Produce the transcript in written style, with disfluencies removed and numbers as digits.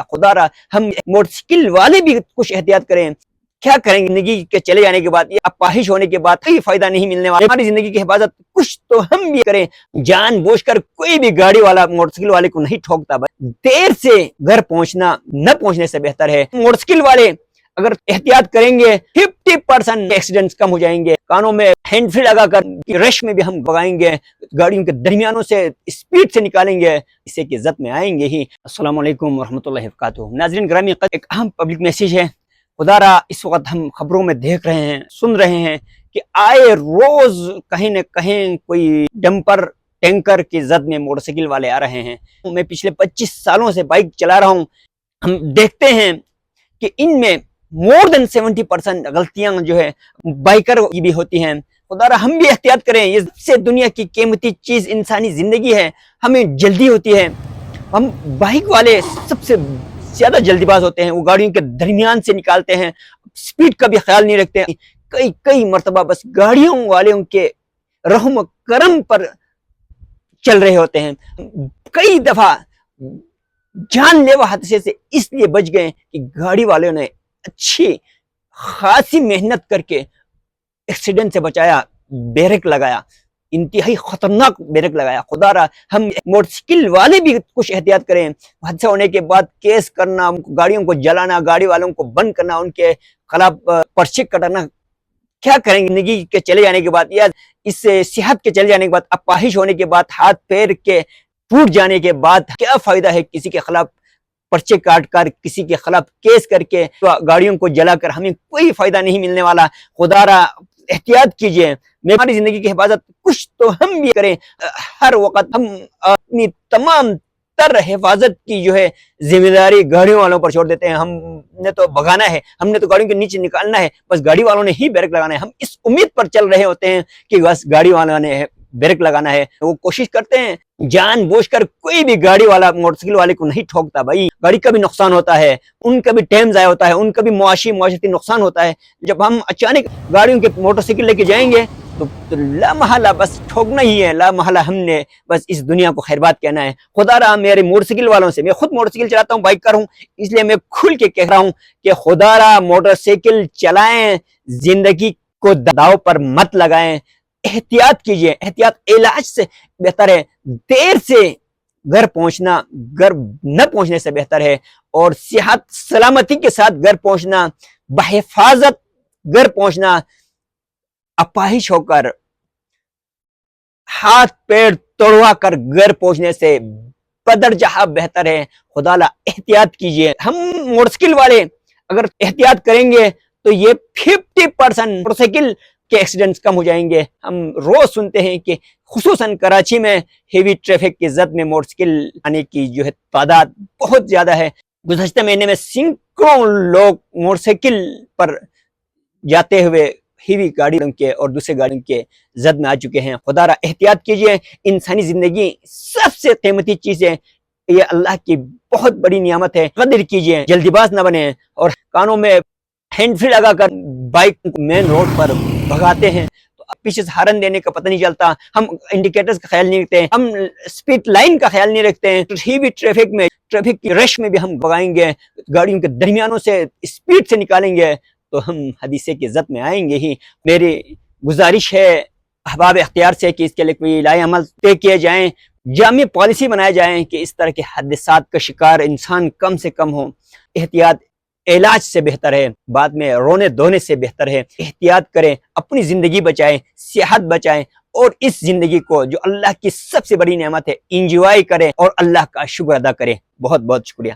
خدا رہا ہم موٹرسائیکل والے بھی کچھ احتیاط کریں. کیا کریں گے زندگی کے چلے جانے کے بعد, یا اپاہج ہونے کے بعد کوئی فائدہ نہیں ملنے والا. ہماری زندگی کی حفاظت کچھ تو ہم بھی کریں. جان بوجھ کر کوئی بھی گاڑی والا موٹرسائیکل والے کو نہیں ٹھوکتا. دیر سے گھر پہنچنا نہ پہنچنے سے بہتر ہے. موٹرسائیکل والے اگر احتیاط کریں گے 50% ایکسیڈنٹس کم ہو جائیں گے. کانوں میں ہینڈ فری لگا کر رش میں بھی ہم بگائیں گے, گاڑیوں کے درمیانوں سے اسپیڈ سے نکالیں گے, اس سے کہ عزت میں آئیں گے ہی. السلام علیکم ورحمۃ اللہ وبرکاتہ. ناظرین گرامی, ایک اہم پبلک میسیج ہے. خدا را اس وقت ہم خبروں میں دیکھ رہے ہیں, سن رہے ہیں کہ آئے روز کہیں نہ کہیں کوئی ڈمپر ٹینکر کی زد میں موٹر سائیکل والے آ رہے ہیں. میں پچھلے 25 سالوں سے بائک چلا رہا ہوں. ہم دیکھتے ہیں کہ ان میں مور دین 70% غلطیاں جو ہے بائکر کی بھی ہوتی ہیں. خدا را ہم بھی احتیاط کریں. یہ سب سے دنیا کی قیمتی چیز انسانی زندگی ہے. ہمیں جلدی ہوتی ہے. ہم بائک والے سب سے زیادہ جلدی باز ہوتے ہیں. وہ گاڑیوں کے درمیان سے نکالتے ہیں, سپیڈ کا بھی خیال نہیں رکھتے ہیں. کئی مرتبہ بس گاڑیوں والوں کے رحم و کرم پر چل رہے ہوتے ہیں. کئی دفعہ جان لیوا حادثے سے اس لیے بچ گئے کہ گاڑی والوں نے اچھی خاصی محنت کر کے ایکسیڈنٹ سے بچایا, بریک لگایا, انتہائی خطرناک بریک لگایا. خدا را ہم موٹر سائیکل والے بھی کچھ احتیاط کریں. حادثہ ہونے کے بعد کیس کرنا, گاڑیوں کو جلانا, گاڑی والوں کو بند کرنا, ان کے خلاف پرچے کٹانا, کیا کریں گے زندگی کے چلے جانے کے بعد, یا اس سے صحت کے چلے جانے کے بعد, اپاہج ہونے کے بعد, ہاتھ پیر کے ٹوٹ جانے کے بعد کیا فائدہ ہے کسی کے خلاف پرچے کاٹ کر, کسی کے خلاف کیس کر کے, گاڑیوں کو جلا کر ہمیں کوئی فائدہ نہیں ملنے والا. خدا را احتیاط کیجئے. ہماری زندگی کی حفاظت کچھ تو ہم بھی کریں. ہر وقت ہم اپنی تمام تر حفاظت کی جو ہے ذمہ داری گاڑیوں والوں پر چھوڑ دیتے ہیں. ہم نے تو بھگانا ہے, ہم نے تو گاڑیوں کے نیچے نکالنا ہے, بس گاڑی والوں نے ہی بریک لگانا ہے. ہم اس امید پر چل رہے ہوتے ہیں کہ بس گاڑی والوں نے بریک لگانا ہے. وہ کوشش کرتے ہیں, جان بوجھ کر کوئی بھی گاڑی والا موٹر سائیکل والے کو نہیں ٹھوکتا. بھائی گاڑی کا بھی نقصان ہوتا ہے, ان کا بھی ٹائم ضائع ہوتا ہے, ان کا بھی معاشرتی نقصان ہوتا ہے. جب ہم اچانک گاڑیوں کے موٹر سائیکل لے کے جائیں گے تو لا محالہ بس ٹھوکنا ہی ہے. لا محالہ ہم نے بس اس دنیا کو خیر بات کہنا ہے. خدا رہا میرے موٹر سائیکل والوں سے, میں خود موٹر سائیکل چلاتا ہوں, بائکر ہوں, اس لیے میں کھل کے کہہ رہا ہوں کہ خدا رہا موٹر سائیکل چلائیں, زندگی کو داؤ پر مت لگائیں. احتیاط کیجئے. احتیاط علاج سے بہتر ہے. دیر سے گھر پہنچنا گھر نہ پہنچنے سے بہتر ہے, اور صحت سلامتی کے ساتھ گھر پہنچنا, بحفاظت گھر پہنچنا, اپاہج ہو کر ہاتھ پیر توڑوا کر گھر پہنچنے سے بدرجہ بہتر ہے. خدا لا احتیاط کیجئے. ہم موٹر سائیکل والے اگر احتیاط کریں گے تو یہ 50% موٹر سائیکل کے ایکسیڈنٹس کم ہو جائیں گے. ہم روز سنتے ہیں کہ خصوصاً کراچی میں ہیوی ٹریفک کی زد میں موٹر سائیکل آنے کی جو ہے تعداد بہت زیادہ ہے. گزشتہ مہینے میں سینکڑوں لوگ موٹر سائیکل پر جاتے ہوئے ہیوی گاڑیوں کے اور دوسرے گاڑیوں کے زد میں آ چکے ہیں. خدا را احتیاط کیجئے. انسانی زندگی سب سے قیمتی چیز ہے, یہ اللہ کی بہت بڑی نعمت ہے. قدر کیجئے, جلدی باز نہ بنیں, اور کانوں میں ہینڈ فری لگا کر بائک مین روڈ پر بھگاتے ہیں تو پیچھے سے ہارن دینے کا پتہ نہیں چلتا. ہم انڈیکیٹرز کا خیال نہیں رکھتے ہیں, ہم سپیڈ لائن کا خیال نہیں رکھتے ہیں. ہیوی ٹریفک میں, ٹریفک کی رش میں بھی ہم بھگائیں گے, گاڑیوں کے درمیانوں سے اسپیڈ سے نکالیں گے تو ہم حدیثے کی عزت میں آئیں گے ہی. میری گزارش ہے احباب اختیار سے کہ اس کے لیے کوئی لائے عمل طے کیے جائیں, جامع پالیسی بنائے جائیں کہ اس طرح کے حادثات کا شکار انسان کم سے کم ہو. احتیاط علاج سے بہتر ہے, بعد میں رونے دھونے سے بہتر ہے. احتیاط کریں, اپنی زندگی بچائیں, صحت بچائیں, اور اس زندگی کو جو اللہ کی سب سے بڑی نعمت ہے انجوائے کریں اور اللہ کا شکر ادا کریں. بہت بہت شکریہ.